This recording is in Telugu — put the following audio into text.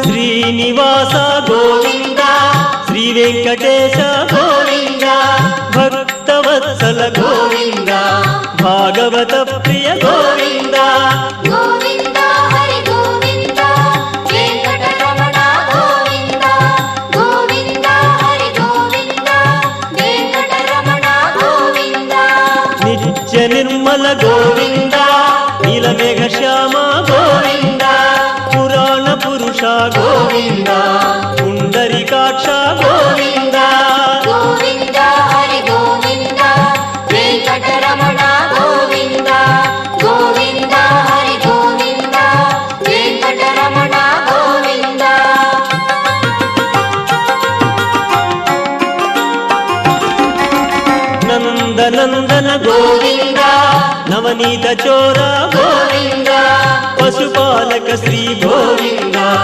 శ్రీనివాస గోవింద శ్రీ వెంకటేశ గోవింద భక్తవత్సల గోవింద భాగవత ప్రియ గోవింద గోవింద హరి గోవింద వెంకటరమణ గోవింద గోవింద హరి గోవింద వెంకటరమణ గోవింద నిత్య నిర్మల గోవింద నీలమేఘ శ్యామ గోవింద పురాణ పురుష గోవింద పుండరీకాక్ష గోవింద గోవింద హరి గోవింద వెంకటరమణ గోవింద గోవింద హరి గోవింద వెంకటరమణ గోవింద నందనందన గోవింద నవనీత చోర గోవింద పశుపాలక శ్రీ గోవింద